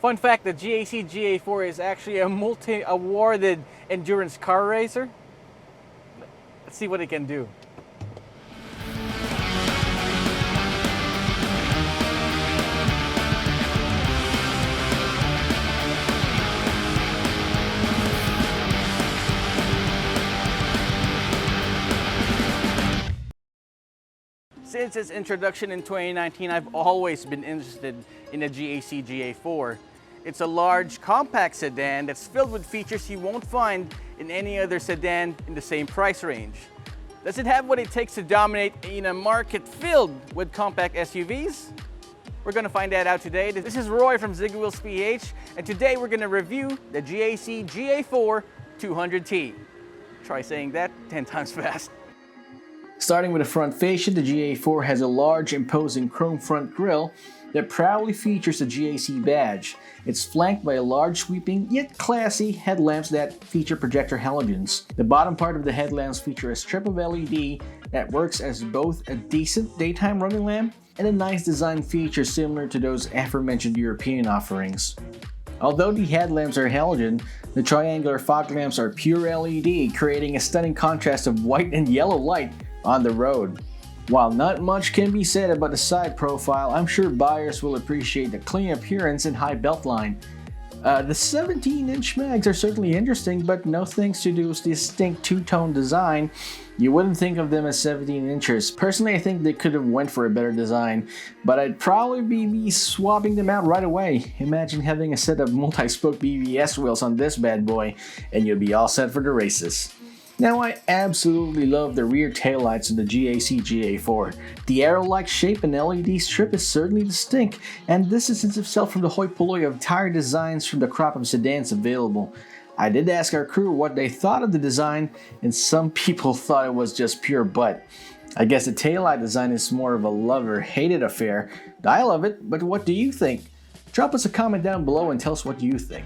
Fun fact, the GAC GA4 is actually a multi-awarded endurance car racer. Let's see what it can do. Since its introduction in 2019, I've always been interested in the GAC GA4. It's a large, compact sedan that's filled with features you won't find in any other sedan in the same price range. Does it have what it takes to dominate in a market filled with compact SUVs? We're going to find that out today. This is Roy from Zigwheels.Ph, and today we're going to review the GAC GA4 200T. Try saying that 10 times fast. Starting with the front fascia, the GA4 has a large, imposing chrome front grille that proudly features the GAC badge. It's flanked by a large, sweeping, yet classy headlamps that feature projector halogens. The bottom part of the headlamps feature a strip of LED that works as both a decent daytime running lamp and a nice design feature similar to those aforementioned European offerings. Although the headlamps are halogen, the triangular fog lamps are pure LED, creating a stunning contrast of white and yellow light on the road. While not much can be said about the side profile, I'm sure buyers will appreciate the clean appearance and high belt line. The 17-inch mags are certainly interesting, but no thanks to this distinct two-tone design, you wouldn't think of them as 17 inches. Personally, I think they could have went for a better design, but I'd probably be swapping them out right away. Imagine having a set of multi-spoke BBS wheels on this bad boy, and you'll be all set for the races. Now, I absolutely love the rear taillights of the GAC GA4. The arrow-like shape and LED strip is certainly distinct, and distances itself from the hoi polloi of tire designs from the crop of sedans available. I did ask our crew what they thought of the design, and some people thought it was just pure butt. I guess the taillight design is more of a love-or-hate-it affair. I love it, but what do you think? Drop us a comment down below and tell us what you think.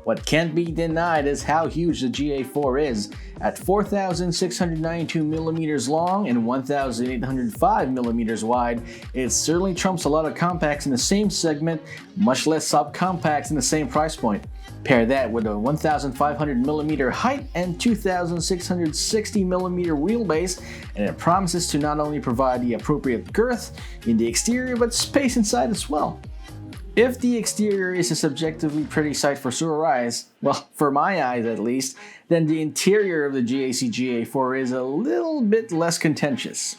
What can't be denied is how huge the GA4 is. At 4,692mm long and 1,805mm wide, it certainly trumps a lot of compacts in the same segment, much less subcompacts in the same price point. Pair that with a 1,500mm height and 2,660mm wheelbase, and it promises to not only provide the appropriate girth in the exterior, but space inside as well. If the exterior is a subjectively pretty sight for sore eyes, well, for my eyes at least, then the interior of the GAC GA4 is a little bit less contentious.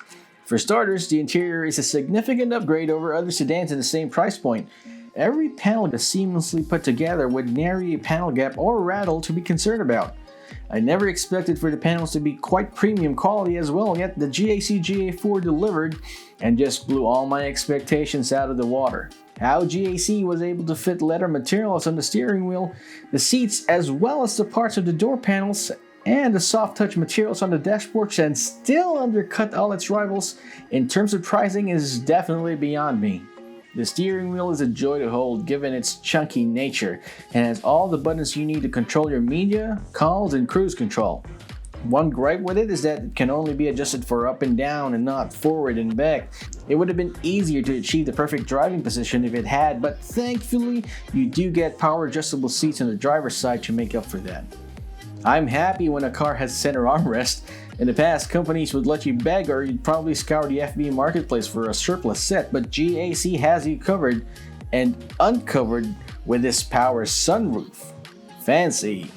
For starters, the interior is a significant upgrade over other sedans in the same price point. Every panel is seamlessly put together with nary a panel gap or rattle to be concerned about. I never expected for the panels to be quite premium quality as well, yet the GAC GA4 delivered and just blew all my expectations out of the water. How GAC was able to fit leather materials on the steering wheel, the seats, as well as the parts of the door panels and the soft touch materials on the dashboards and still undercut all its rivals in terms of pricing is definitely beyond me. The steering wheel is a joy to hold given its chunky nature and has all the buttons you need to control your media, calls, and cruise control. One gripe with it is that it can only be adjusted for up and down and not forward and back. It would have been easier to achieve the perfect driving position if it had, but thankfully you do get power adjustable seats on the driver's side to make up for that. I'm happy when a car has center armrest. In the past, companies would let you beg or you'd probably scour the FB marketplace for a surplus set, but GAC has you covered and uncovered with this power sunroof. Fancy!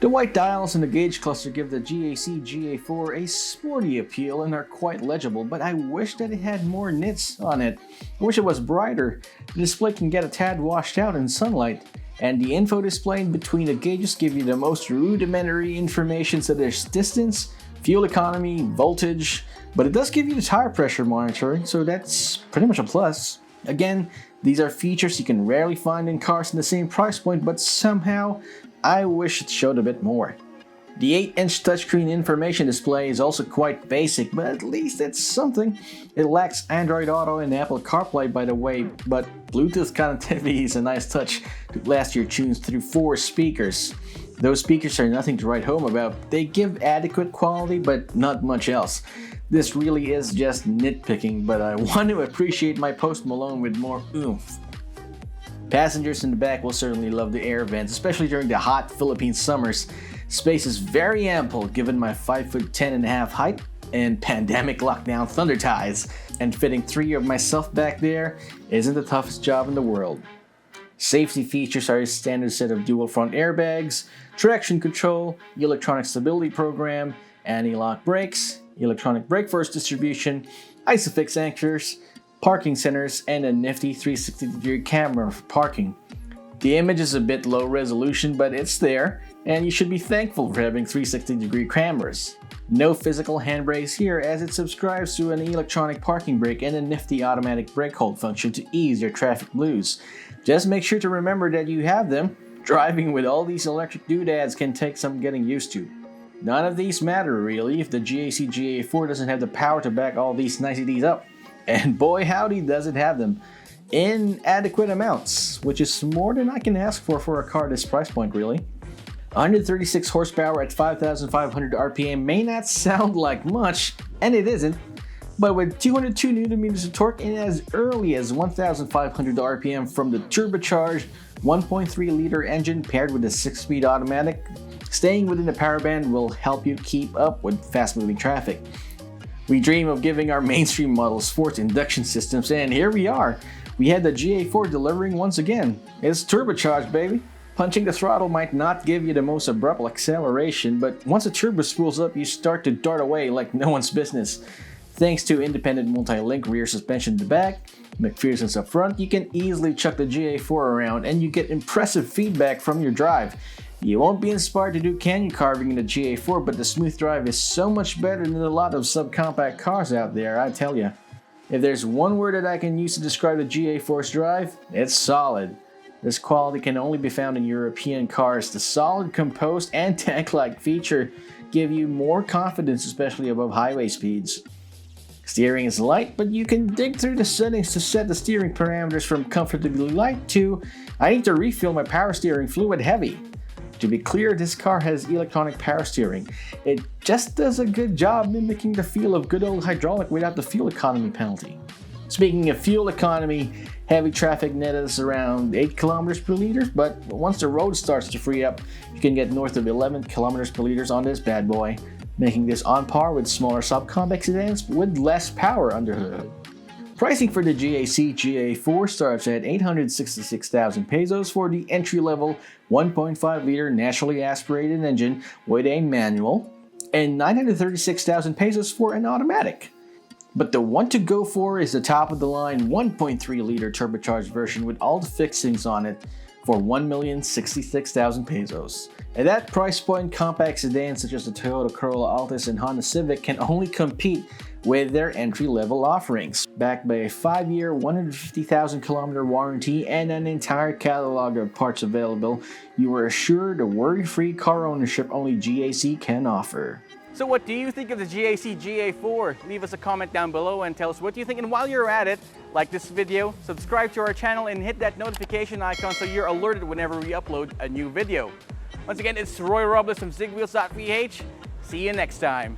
The white dials and the gauge cluster give the GAC GA4 a sporty appeal and are quite legible, but I wish that it had more nits on it. I wish it was brighter. The display can get a tad washed out in sunlight, and the info display in between the gauges give you the most rudimentary information such as distance, fuel economy, voltage, but it does give you the tire pressure monitoring, so that's pretty much a plus. Again, these are features you can rarely find in cars in the same price point, but somehow I wish it showed a bit more. The 8-inch touchscreen information display is also quite basic, but at least it's something. It lacks Android Auto and Apple CarPlay, by the way, but Bluetooth connectivity is a nice touch to blast your tunes through 4 speakers. Those speakers are nothing to write home about. They give adequate quality, but not much else. This really is just nitpicking, but I want to appreciate my Post Malone with more oomph. Passengers in the back will certainly love the air vents, especially during the hot Philippine summers. Space is very ample given my 5'10.5" height and pandemic lockdown thunder ties, and fitting 3 of myself back there isn't the toughest job in the world. Safety features are a standard set of dual front airbags, traction control, electronic stability program, anti-lock brakes, electronic brake force distribution, ISOFIX anchors, parking centers, and a nifty 360-degree camera for parking. The image is a bit low resolution, but it's there, and you should be thankful for having 360-degree cameras. No physical handbrakes here, as it subscribes to an electronic parking brake and a nifty automatic brake hold function to ease your traffic blues. Just make sure to remember that you have them. Driving with all these electric doodads can take some getting used to. None of these matter really if the GAC GA4 doesn't have the power to back all these niceties up. And boy howdy does it have them. In adequate amounts, which is more than I can ask for a car this price point really. 136 horsepower at 5,500 RPM may not sound like much, and it isn't, but with 202 Nm of torque in as early as 1,500 RPM from the turbocharged 1.3-liter engine paired with a 6-speed automatic, staying within the power band will help you keep up with fast-moving traffic. We dream of giving our mainstream models sports induction systems, and here we are. We had the GA4 delivering once again. It's turbocharged, baby. Punching the throttle might not give you the most abrupt acceleration, but once the turbo spools up, you start to dart away like no one's business. Thanks to independent multi-link rear suspension in the back, McPherson's up front, you can easily chuck the GA4 around and you get impressive feedback from your drive. You won't be inspired to do canyon carving in the GA4, but the smooth drive is so much better than a lot of subcompact cars out there, I tell ya. If there's one word that I can use to describe the GA4's drive, it's solid. This quality can only be found in European cars. The solid, composed, and tank-like feature give you more confidence, especially above highway speeds. Steering is light, but you can dig through the settings to set the steering parameters from comfortably light to I need to refill my power steering fluid heavy. To be clear, this car has electronic power steering. It just does a good job mimicking the feel of good old hydraulic without the fuel economy penalty. Speaking of fuel economy, heavy traffic net us around 8 km per liter, but once the road starts to free up, you can get north of 11 km per liter on this bad boy, making this on par with smaller subcompact sedans with less power under the hood. Pricing for the GAC GA4 starts at 866,000 pesos for the entry-level 1.5-liter naturally aspirated engine with a manual, and 936,000 pesos for an automatic. But the one to go for is the top-of-the-line 1.3-liter turbocharged version with all the fixings on it for 1,066,000 pesos. At that price point, compact sedans such as the Toyota Corolla Altis and Honda Civic can only compete with their entry-level offerings. Backed by a 5-year, 150,000 kilometer warranty and an entire catalog of parts available, you are assured a worry-free car ownership only GAC can offer. So what do you think of the GAC GA4? Leave us a comment down below and tell us what you think. And while you're at it, like this video, subscribe to our channel and hit that notification icon so you're alerted whenever we upload a new video. Once again, it's Roy Robles from Zigwheels.Ph. See you next time.